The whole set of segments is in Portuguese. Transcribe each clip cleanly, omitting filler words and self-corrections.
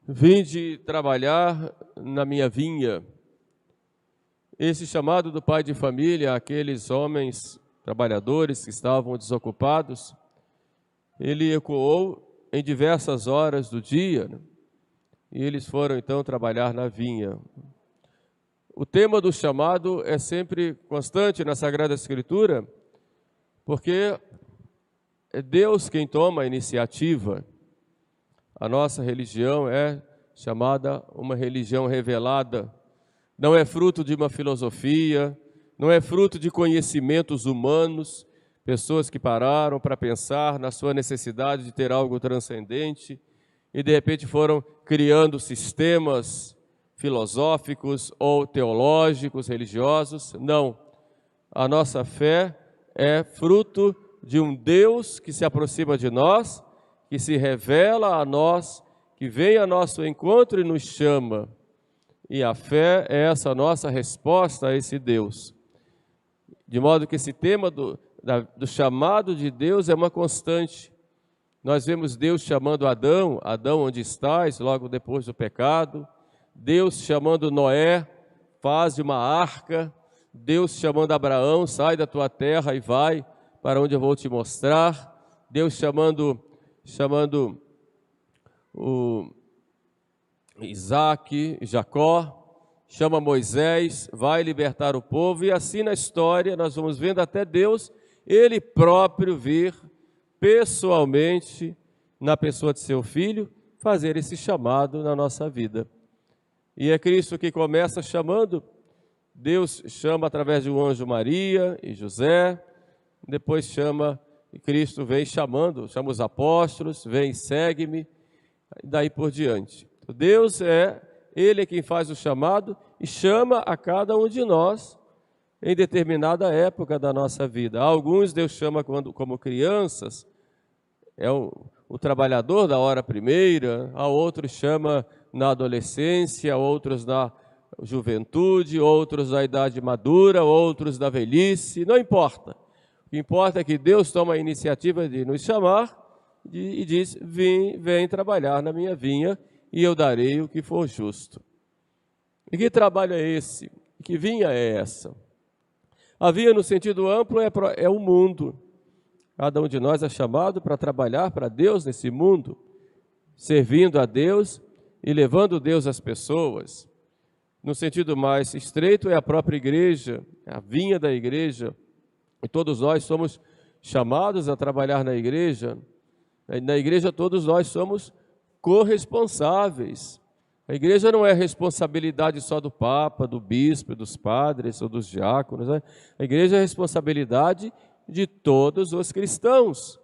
Vinde trabalhar na minha vinha. Esse chamado do pai de família, aqueles homens trabalhadores que estavam desocupados, ele ecoou em diversas horas do dia, né? E eles foram então trabalhar na vinha. O tema do chamado é sempre constante na Sagrada Escritura, porque é Deus quem toma a iniciativa. A nossa religião é chamada uma religião revelada. Não é fruto de uma filosofia, não é fruto de conhecimentos humanos, pessoas que pararam para pensar na sua necessidade de ter algo transcendente e de repente foram criando sistemas filosóficos ou teológicos, religiosos. Não, a nossa fé é fruto de um Deus que se aproxima de nós, que se revela a nós, que vem a nosso encontro e nos chama. E a fé é essa nossa resposta a esse Deus. De modo que esse tema do chamado de Deus é uma constante. Nós vemos Deus chamando Adão, Adão, onde estás? Logo depois do pecado. Deus chamando Noé, faz uma arca. Deus chamando Abraão, sai da tua terra e vai para onde eu vou te mostrar. Deus chamando o Isaac, Jacó, chama Moisés, vai libertar o povo, e assim na história nós vamos vendo até Deus, Ele próprio vir pessoalmente, na pessoa de seu Filho, fazer esse chamado na nossa vida. E é Cristo que começa chamando. Deus chama através de um anjo Maria e José, depois chama, e Cristo vem chamando, chama os apóstolos, vem, segue-me, e daí por diante. Deus Ele é quem faz o chamado e chama a cada um de nós em determinada época da nossa vida. A alguns Deus chama como crianças, é o trabalhador da hora primeira, a outros chama na adolescência, outros na juventude, outros na idade madura, outros na velhice, não importa. O que importa é que Deus toma a iniciativa de nos chamar e diz: vem trabalhar na minha vinha e eu darei o que for justo. E que trabalho é esse? Que vinha é essa? A vinha, no sentido amplo, é o mundo. Cada um de nós é chamado para trabalhar para Deus nesse mundo, servindo a Deus e levando Deus às pessoas. No sentido mais estreito, é a própria igreja, a vinha da igreja. E todos nós somos chamados a trabalhar na igreja. Na igreja todos nós somos corresponsáveis. A igreja não é responsabilidade só do Papa, do bispo, dos padres ou dos diáconos, né? A igreja é responsabilidade de todos os cristãos.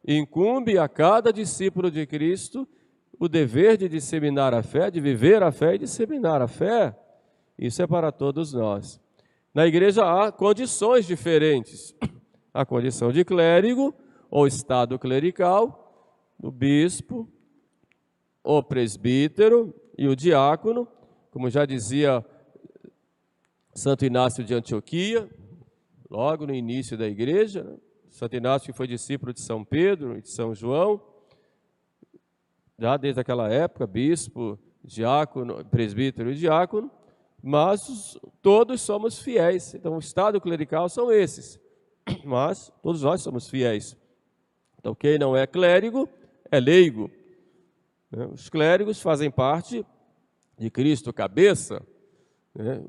Incumbe a cada discípulo de Cristo o dever de disseminar a fé, de viver a fé e disseminar a fé. Isso é para todos nós. Na igreja há condições diferentes. A condição de clérigo ou estado clerical, o bispo, o presbítero e o diácono, como já dizia Santo Inácio de Antioquia, logo no início da igreja, né? Santo Inácio que foi discípulo de São Pedro e de São João, já desde aquela época, bispo, diácono, presbítero e diácono, mas todos somos fiéis. Então o estado clerical são esses, mas todos nós somos fiéis. Então quem não é clérigo é leigo. Os clérigos fazem parte de Cristo, cabeça, né?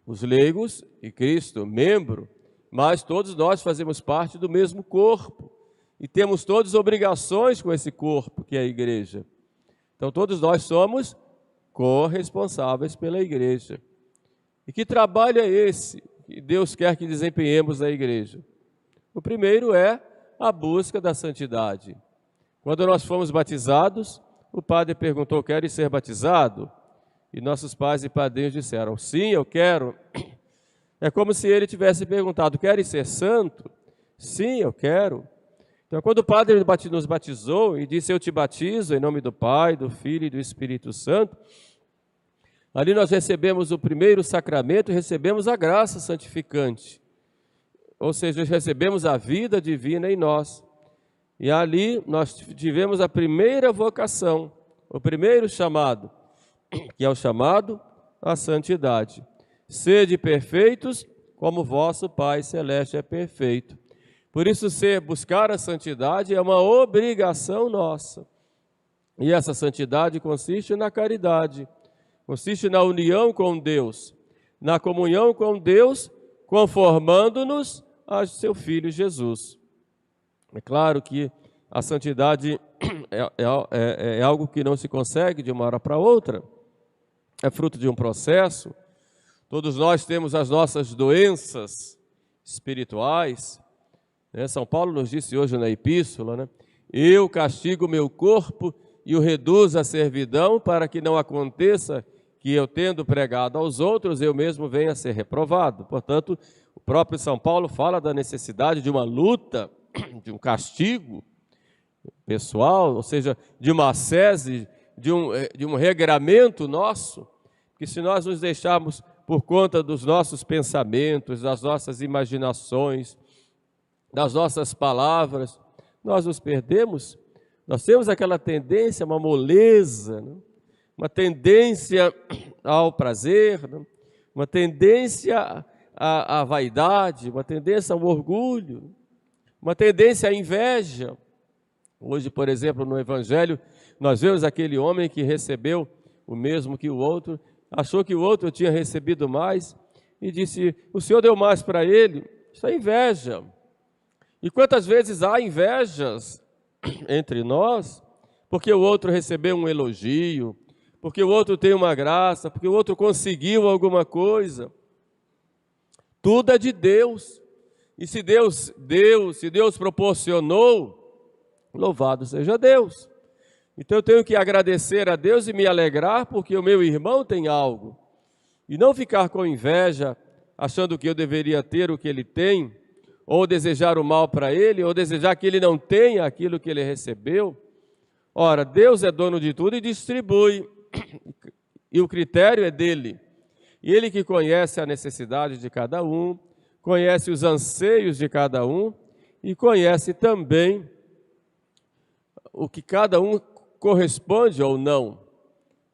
Os leigos e Cristo, membro, mas todos nós fazemos parte do mesmo corpo e temos todas obrigações com esse corpo que é a igreja. Então todos nós somos corresponsáveis pela igreja. E que trabalho é esse que Deus quer que desempenhemos na igreja? O primeiro é a busca da santidade. Quando nós fomos batizados, o padre perguntou: queres ser batizado? E nossos pais e padrinhos disseram: sim, eu quero. É como se ele tivesse perguntado: queres ser santo? Sim, eu quero. Então, quando o padre nos batizou e disse: eu te batizo em nome do Pai, do Filho e do Espírito Santo, ali nós recebemos o primeiro sacramento, recebemos a graça santificante. Ou seja, recebemos a vida divina em nós. E ali nós tivemos a primeira vocação, o primeiro chamado, que é o chamado à santidade. Sede perfeitos, como vosso Pai Celeste é perfeito. Por isso, buscar a santidade é uma obrigação nossa. E essa santidade consiste na caridade, consiste na união com Deus, na comunhão com Deus, conformando-nos a seu Filho Jesus. É claro que a santidade é algo que não se consegue de uma hora para outra, é fruto de um processo. Todos nós temos as nossas doenças espirituais, né? São Paulo nos disse hoje na epístola, né? Eu castigo o meu corpo e o reduzo à servidão, para que não aconteça que eu, tendo pregado aos outros, eu mesmo venha a ser reprovado. Portanto, o próprio São Paulo fala da necessidade de uma luta, de um castigo pessoal, ou seja, de uma ascese, de um regramento nosso, que se nós nos deixarmos por conta dos nossos pensamentos, das nossas imaginações, das nossas palavras, nós nos perdemos. Nós temos aquela tendência, uma moleza, né? Uma tendência ao prazer, né? Uma tendência à vaidade, uma tendência ao orgulho, uma tendência à inveja. Hoje, por exemplo, no Evangelho, nós vemos aquele homem que recebeu o mesmo que o outro, achou que o outro tinha recebido mais e disse, o Senhor deu mais para ele. Isso é inveja. E quantas vezes há invejas entre nós, porque o outro recebeu um elogio, porque o outro tem uma graça, porque o outro conseguiu alguma coisa. Tudo é de Deus. E se Deus deu, se Deus proporcionou, louvado seja Deus. Então eu tenho que agradecer a Deus e me alegrar porque o meu irmão tem algo. E não ficar com inveja, achando que eu deveria ter o que ele tem, ou desejar o mal para ele, ou desejar que ele não tenha aquilo que ele recebeu. Ora, Deus é dono de tudo e distribui, e o critério é dele. E ele que conhece a necessidade de cada um, conhece os anseios de cada um, e conhece também o que cada um corresponde ou não.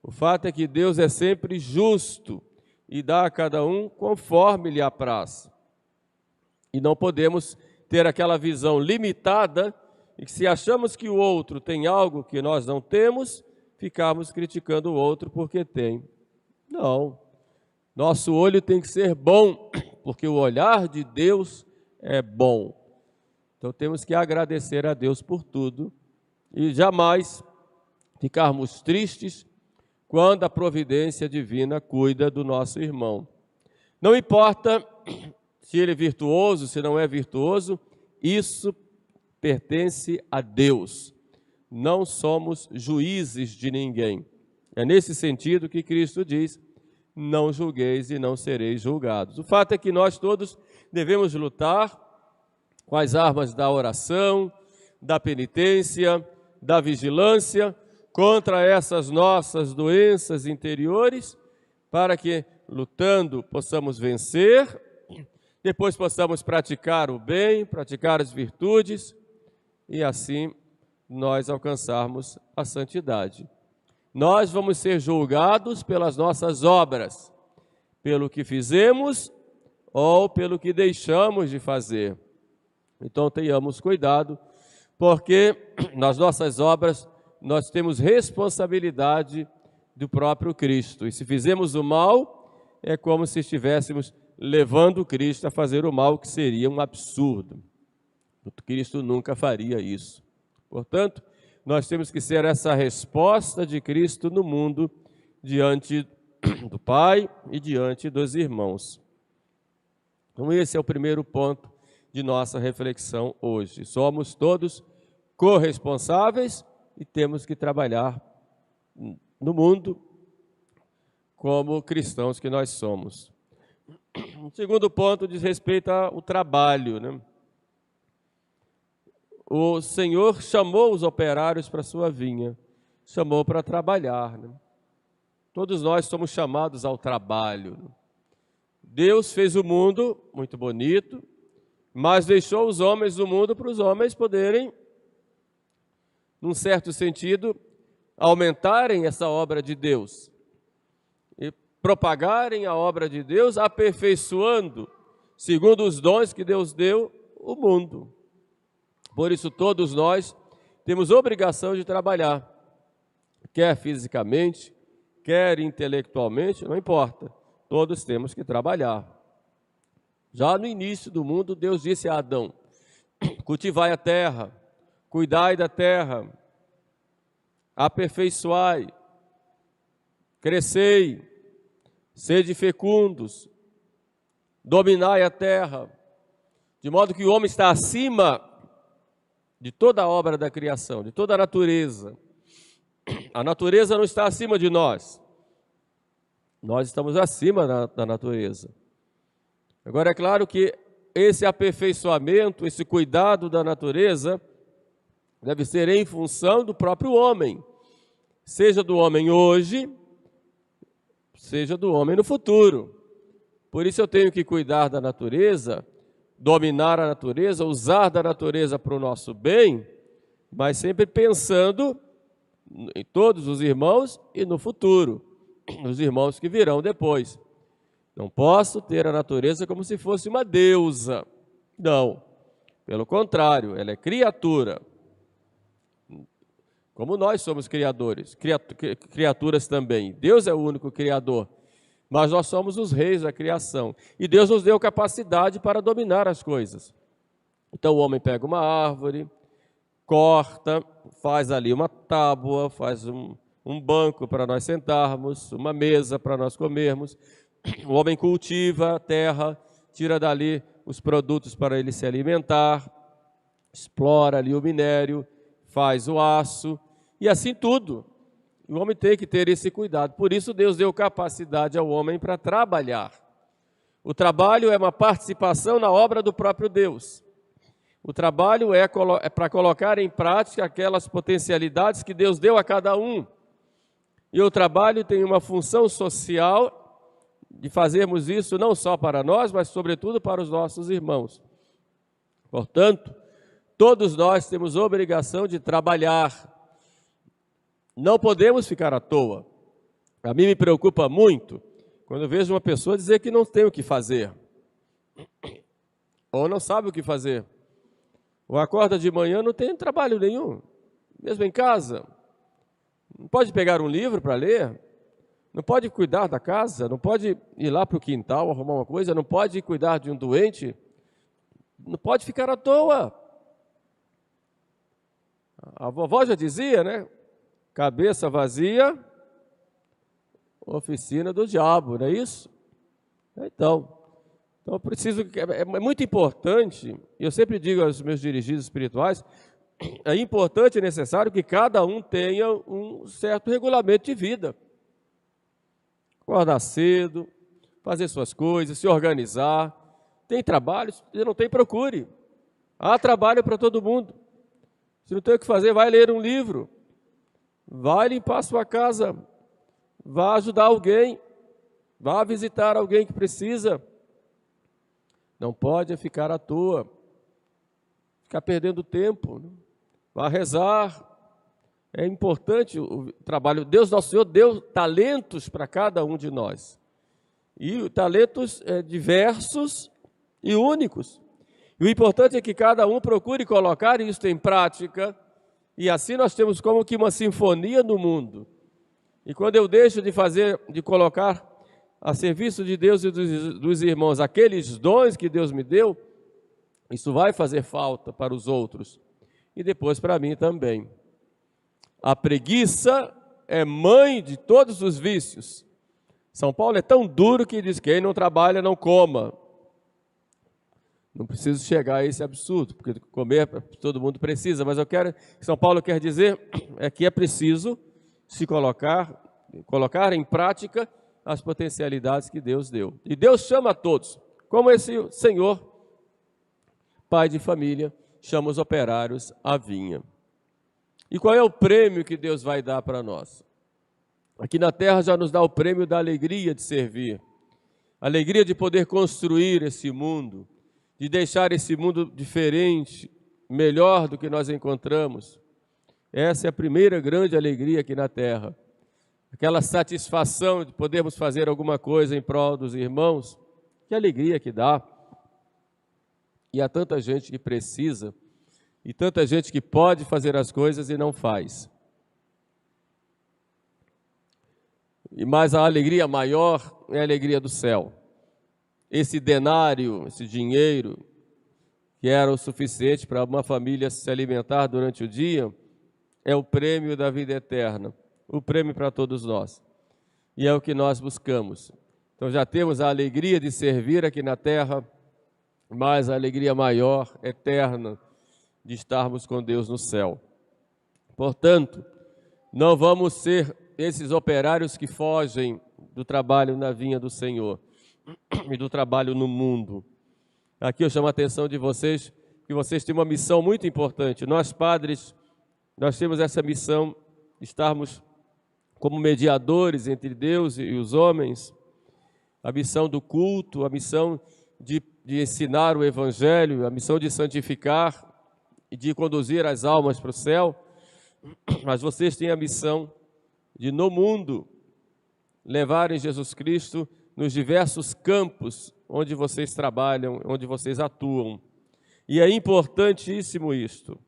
O fato é que Deus é sempre justo e dá a cada um conforme lhe apraz. E não podemos ter aquela visão limitada e que se achamos que o outro tem algo que nós não temos, ficarmos criticando o outro porque tem. Não. Nosso olho tem que ser bom, porque o olhar de Deus é bom. Então temos que agradecer a Deus por tudo e jamais ficarmos tristes quando a providência divina cuida do nosso irmão. Não importa se ele é virtuoso, se não é virtuoso, isso pertence a Deus. Não somos juízes de ninguém. É nesse sentido que Cristo diz, não julgueis e não sereis julgados. O fato é que nós todos devemos lutar com as armas da oração, da penitência, da vigilância, contra essas nossas doenças interiores, para que, lutando, possamos vencer, depois possamos praticar o bem, praticar as virtudes, e assim nós alcançarmos a santidade. Nós vamos ser julgados pelas nossas obras, pelo que fizemos ou pelo que deixamos de fazer. Então tenhamos cuidado, porque nas nossas obras nós temos responsabilidade do próprio Cristo. E se fizemos o mal, é como se estivéssemos levando Cristo a fazer o mal, que seria um absurdo. Cristo nunca faria isso. Portanto, nós temos que ser essa resposta de Cristo no mundo, diante do Pai e diante dos irmãos. Então esse é o primeiro ponto de nossa reflexão hoje. Somos todos corresponsáveis e temos que trabalhar no mundo como cristãos que nós somos. O segundo ponto diz respeito ao trabalho, né? O Senhor chamou os operários para a sua vinha, chamou para trabalhar, né? Todos nós somos chamados ao trabalho. Deus fez o mundo muito bonito, mas deixou os homens do mundo para os homens poderem, num certo sentido, aumentarem essa obra de Deus e propagarem a obra de Deus, aperfeiçoando, segundo os dons que Deus deu, o mundo. Por isso, todos nós temos obrigação de trabalhar, quer fisicamente, quer intelectualmente, não importa, todos temos que trabalhar. Já no início do mundo, Deus disse a Adão: cultivai a terra, cuidai da terra, aperfeiçoai, crescei, sede fecundos, dominai a terra, de modo que o homem está acima de toda a obra da criação, de toda a natureza. A natureza não está acima de nós, nós estamos acima da natureza. Agora, é claro que esse aperfeiçoamento, esse cuidado da natureza, deve ser em função do próprio homem, seja do homem hoje, seja do homem no futuro. Por isso eu tenho que cuidar da natureza, dominar a natureza, usar da natureza para o nosso bem, mas sempre pensando em todos os irmãos e no futuro, nos irmãos que virão depois. Não posso ter a natureza como se fosse uma deusa. Não, pelo contrário, ela é criatura. Como nós somos criadores, criaturas também. Deus é o único criador, mas nós somos os reis da criação. E Deus nos deu capacidade para dominar as coisas. Então o homem pega uma árvore, corta, faz ali uma tábua, faz um banco para nós sentarmos, uma mesa para nós comermos. O homem cultiva a terra, tira dali os produtos para ele se alimentar, explora ali o minério, faz o aço, e assim tudo. O homem tem que ter esse cuidado. Por isso Deus deu capacidade ao homem para trabalhar. O trabalho é uma participação na obra do próprio Deus. O trabalho é para colocar em prática aquelas potencialidades que Deus deu a cada um. E o trabalho tem uma função social de fazermos isso não só para nós, mas sobretudo para os nossos irmãos. Portanto, todos nós temos obrigação de trabalhar. Não podemos ficar à toa. A mim me preocupa muito quando eu vejo uma pessoa dizer que não tem o que fazer, ou não sabe o que fazer, ou acorda de manhã não tem trabalho nenhum, mesmo em casa. Não pode pegar um livro para ler, não pode cuidar da casa, não pode ir lá para o quintal arrumar uma coisa, não pode cuidar de um doente, não pode ficar à toa. A vovó já dizia, né? Cabeça vazia, oficina do diabo, não é isso? Então eu preciso, é muito importante, e eu sempre digo aos meus dirigidos espirituais, é importante e necessário que cada um tenha um certo regulamento de vida. Acordar cedo, fazer suas coisas, se organizar. Tem trabalho, se não tem, procure. Há trabalho para todo mundo. Se não tem o que fazer, vai ler um livro, vai limpar a sua casa, vá ajudar alguém, vá visitar alguém que precisa. Não pode ficar à toa, ficar perdendo tempo. Vá rezar. É importante o trabalho. Deus, nosso Senhor, deu talentos para cada um de nós. E talentos diversos e únicos. E o importante é que cada um procure colocar isso em prática. E assim nós temos como que uma sinfonia no mundo. E quando eu deixo de colocar a serviço de Deus e dos irmãos aqueles dons que Deus me deu, isso vai fazer falta para os outros. E depois para mim também. A preguiça é mãe de todos os vícios. São Paulo é tão duro que diz que quem não trabalha não coma. Não preciso chegar a esse absurdo, porque comer todo mundo precisa, mas São Paulo quer dizer que é preciso se colocar em prática as potencialidades que Deus deu. E Deus chama a todos, como esse senhor, pai de família, chama os operários à vinha. E qual é o prêmio que Deus vai dar para nós? Aqui na terra já nos dá o prêmio da alegria de servir, alegria de poder construir esse mundo, de deixar esse mundo diferente, melhor do que nós encontramos. Essa é a primeira grande alegria aqui na terra. Aquela satisfação de podermos fazer alguma coisa em prol dos irmãos, que alegria que dá. E há tanta gente que precisa, e tanta gente que pode fazer as coisas e não faz. Mas a alegria maior é a alegria do céu. Esse denário, esse dinheiro, que era o suficiente para uma família se alimentar durante o dia, é o prêmio da vida eterna, o prêmio para todos nós. E é o que nós buscamos. Então já temos a alegria de servir aqui na terra, mas a alegria maior, eterna, de estarmos com Deus no céu. Portanto, não vamos ser esses operários que fogem do trabalho na vinha do Senhor e do trabalho no mundo. Aqui eu chamo a atenção de vocês, que vocês têm uma missão muito importante. Nós, padres, nós temos essa missão de estarmos como mediadores entre Deus e os homens, a missão do culto, a missão de ensinar o Evangelho, a missão de santificar e de conduzir as almas para o céu, mas vocês têm a missão de, no mundo, levarem Jesus Cristo nos diversos campos onde vocês trabalham, onde vocês atuam. E é importantíssimo isto,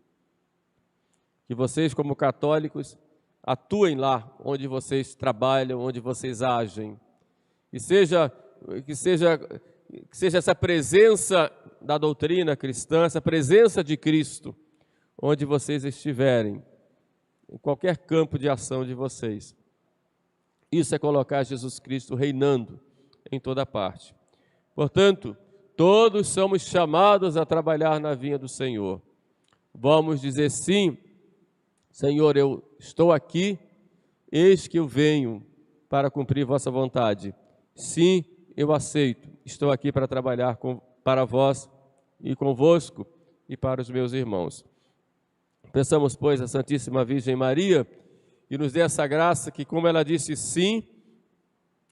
que vocês, como católicos, atuem lá onde vocês trabalham, onde vocês agem. Que seja essa presença da doutrina cristã, essa presença de Cristo, onde vocês estiverem, em qualquer campo de ação de vocês. Isso é colocar Jesus Cristo reinando em toda parte. Portanto, todos somos chamados a trabalhar na vinha do Senhor. Vamos dizer sim, Senhor, eu estou aqui, eis que eu venho para cumprir vossa vontade. Sim, eu aceito, estou aqui para trabalhar para vós e convosco e para os meus irmãos. Peçamos, pois, a Santíssima Virgem Maria e nos dê essa graça que, como ela disse sim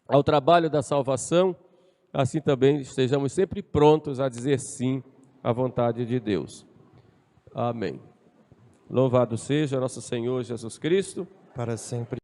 ao trabalho da salvação, assim também estejamos sempre prontos a dizer sim à vontade de Deus. Amém. Louvado seja nosso Senhor Jesus Cristo. Para sempre.